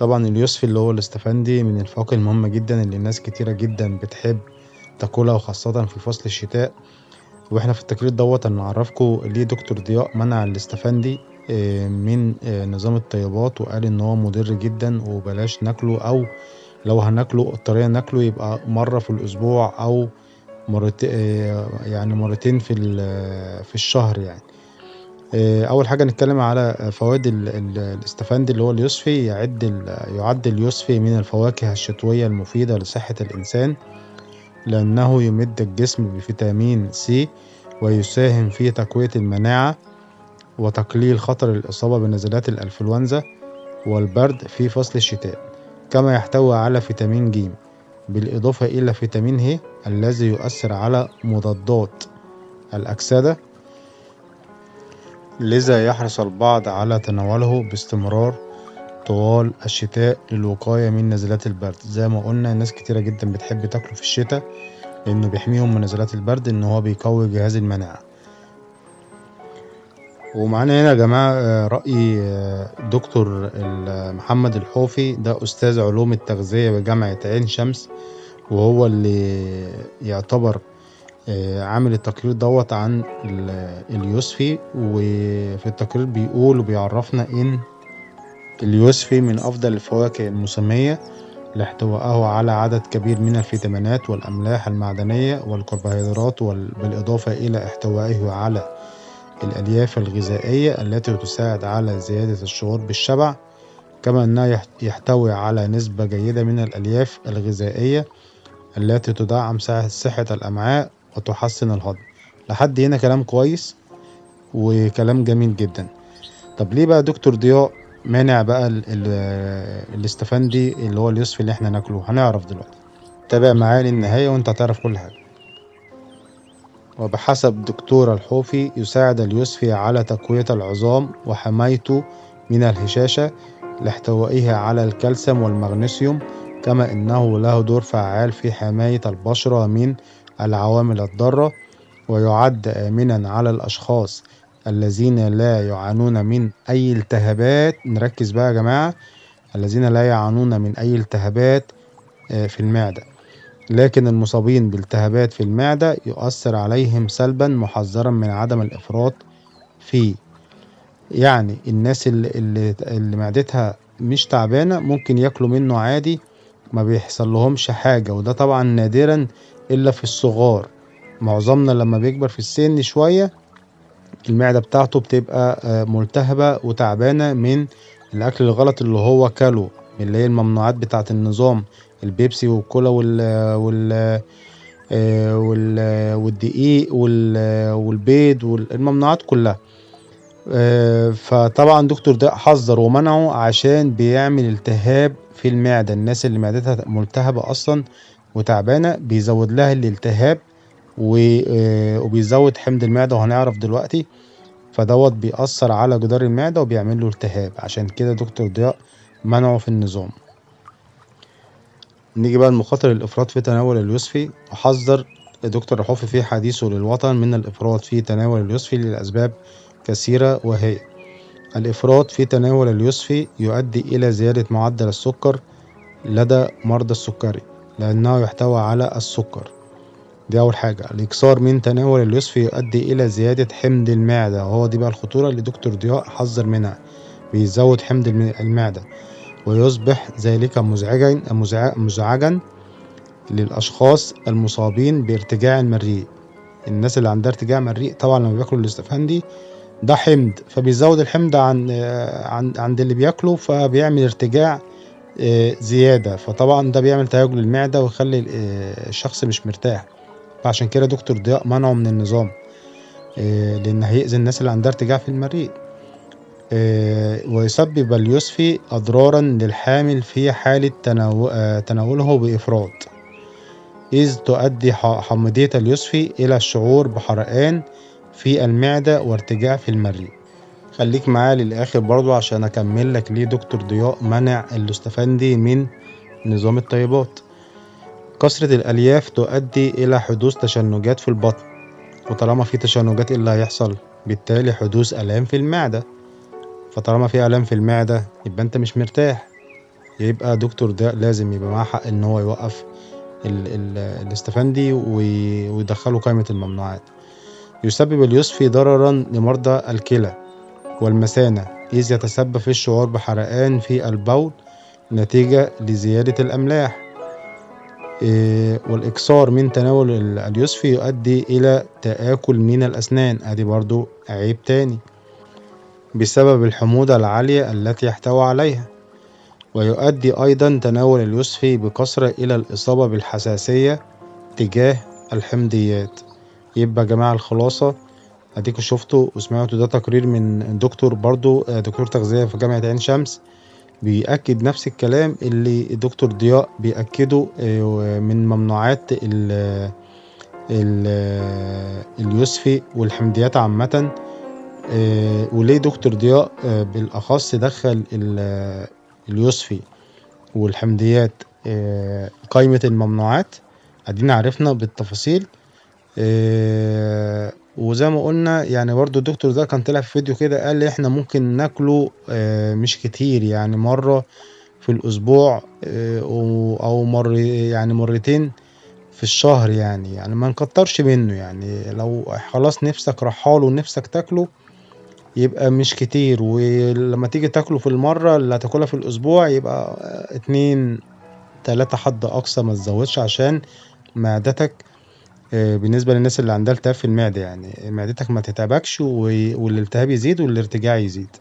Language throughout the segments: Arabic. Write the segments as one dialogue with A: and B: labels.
A: طبعا اليوسفي اللي هو الاستفندي من الفواكه المهمة جدا اللي ناس كتيرة جدا بتحب تاكلها، وخاصة في فصل الشتاء. واحنا في التقرير دوت هنعرفكم ليه دكتور ضياء منع الاستفندي من نظام الطيبات، وقال ان هو مضر جدا وبلاش ناكله، او لو هناكله الطريقة ناكله يبقى مرة في الاسبوع او يعني مرتين في الشهر يعني. اول حاجة نتكلم على فوائد الاستفندي اللي هو اليوسفي. يعد اليوسفي من الفواكه الشتوية المفيدة لصحة الانسان، لأنه يمد الجسم بفيتامين سي، ويساهم في تقوية المناعة وتقليل خطر الإصابة بنزلات الإنفلونزا والبرد في فصل الشتاء. كما يحتوي على فيتامين ج، بالإضافة إلى فيتامين ه الذي يؤثر على مضادات الأكسدة، لذا يحرص البعض على تناوله باستمرار طوال الشتاء للوقاية من نزلات البرد. زي ما قلنا ناس كتيرة جدا بتحب تاكله في الشتاء لأنه بيحميهم من نزلات البرد، إن هو بيقوي جهاز المناعة. ومعانا هنا يا جماعة رأي دكتور محمد الحوفي، ده أستاذ علوم التغذية بجامعة عين شمس، وهو اللي يعتبر عامل التقرير دوت عن اليوسفي. وفي التقرير بيقول وبيعرفنا إن اليوسفي من أفضل الفواكه الموسمية لاحتوائه على عدد كبير من الفيتامينات والأملاح المعدنية والكربوهيدرات، بالإضافة إلى احتوائه على الألياف الغذائية التي تساعد على زيادة الشعور بالشبع. كما أنه يحتوي على نسبة جيدة من الألياف الغذائية التي تدعم صحة الأمعاء وتحسن الهضم. لحد هنا كلام كويس وكلام جميل جدا. طب ليه بقى دكتور ضياء مانع بقى الاستفندي اللي هو اليوسفي اللي احنا ناكله؟ هنعرف دلوقتي. تابع معايا للنهاية وانت هتعرف كل حاجة. وبحسب دكتور الحوفي يساعد اليوسفي على تقوية العظام وحمايته من الهشاشة لاحتوائه على الكالسيوم والمغنيسيوم. كما انه له دور فعال في حماية البشرة من العوامل الضارة، ويعد آمنا على الأشخاص الذين لا يعانون من أي التهابات. نركز بقى يا جماعة، الذين لا يعانون من أي التهابات في المعدة، لكن المصابين بالتهابات في المعدة يؤثر عليهم سلبا، محذرا من عدم الإفراط فيه. يعني الناس اللي معدتها مش تعبانة ممكن ياكلوا منه عادي، ما بيحصل لهمش حاجة، وده طبعا نادرا إلا في الصغار. معظمنا لما بيكبر في السن شوية المعدة بتاعته بتبقى ملتهبة وتعبانة من الأكل الغلط اللي هو كله، اللي هي الممنوعات بتاعة النظام، البيبسي والكولا والدقيق والبيض والممنوعات كلها. فطبعا دكتور ده حذر ومنعه عشان بيعمل التهاب في المعدة. الناس اللي معدتها ملتهبة أصلا وتعبانة بيزود لها الالتهاب وبيزود حمض المعدة، وهنعرف دلوقتي. فدوت بيأثر على جدار المعدة وبيعمل له التهاب، عشان كده دكتور ضياء منعه في النظام. نيجي بقى لمخاطر الإفراط في تناول اليوسفي. وحذر دكتور الحوفي في حديثه للوطن من الإفراط في تناول اليوسفي لأسباب كثيرة، وهي: الإفراط في تناول اليوسفي يؤدي إلى زيادة معدل السكر لدى مرضى السكري، لأنه يحتوي على السكر. دي أول حاجة. الإكثار من تناول اليوسفي يؤدي إلى زيادة حمض المعدة، وهو دي بقى الخطورة اللي دكتور ضياء حذر منها. بيزود حمض المعدة، ويصبح ذلك مزعجا للأشخاص المصابين بارتجاع المريء. الناس اللي عندها ارتجاع مريء طبعا لما بياكلوا الاستفندي ده حمض، فبيزود الحمض عند اللي بياكله، فبيعمل ارتجاع زيادة، فطبعا ده بيعمل تهيج للمعدة ويخلي الشخص مش مرتاح. فعشان كده دكتور ضياء منعه من النظام، لأن هيأذي الناس اللي عندها ارتجاع في المريء. ويسبب اليوسفي أضرارا للحامل في حالة تناوله بإفراط، إذ تؤدي حمضية اليوسفي إلى الشعور بحرقان في المعدة وارتجاع في المريء. خليك معايا للآخر برضو عشان أكمل لك ليه دكتور ضياء منع الاستفندي من نظام الطيبات. كثرة الألياف تؤدي إلى حدوث تشنجات في البطن، وطالما في تشنجات إيه اللي هيحصل؟ بالتالي حدوث آلام في المعدة. فطالما في آلام في المعدة يبقى أنت مش مرتاح، يبقى دكتور ده لازم يبقى معاه حق ان هو يوقف الاستفندي ويدخله قائمة الممنوعات. يسبب اليوسفي ضررا لمرضى الكلى والمثانة، إذ يتسبب في الشعور بحرقان في البول نتيجة لزيادة الأملاح. والإكثار من تناول اليوسفي يؤدي إلى تآكل من الأسنان، أدي برضو عيب تاني بسبب الحموضة العالية التي يحتوي عليها. ويؤدي أيضا تناول اليوسفي بكثرة إلى الإصابة بالحساسية تجاه الحمضيات. يبقى يا جماعة الخلاصة اديكوا شفتوا وسمعتوا ده تقرير من دكتور برضو دكتور تغذية في جامعة عين شمس بيأكد نفس الكلام اللي الدكتور ضياء بيأكده من ممنوعات اليوسفي والحمضيات عامة. وليه دكتور ضياء بالأخص دخل اليوسفي والحمضيات قائمة الممنوعات، ادينا عرفنا بالتفاصيل. وزي ما قلنا يعني برضو الدكتور ده كان طلع في فيديو كده قال لي احنا ممكن ناكله مش كتير، يعني مرة في الأسبوع أو يعني مرتين في الشهر، يعني ما نكترش منه. يعني لو خلاص نفسك رحاله ونفسك تاكله يبقى مش كتير، ولما تيجي تاكله في المرة اللي هتاكلها في الأسبوع يبقى 2-3 حد أقصى، ما تزودش عشان معدتك بالنسبة للناس اللي عندها التهاب في المعدة، يعني معدتك ما تتعبكش والالتهاب يزيد والارتجاع يزيد.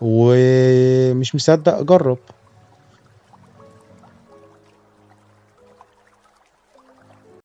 A: ومش مصدق جرب.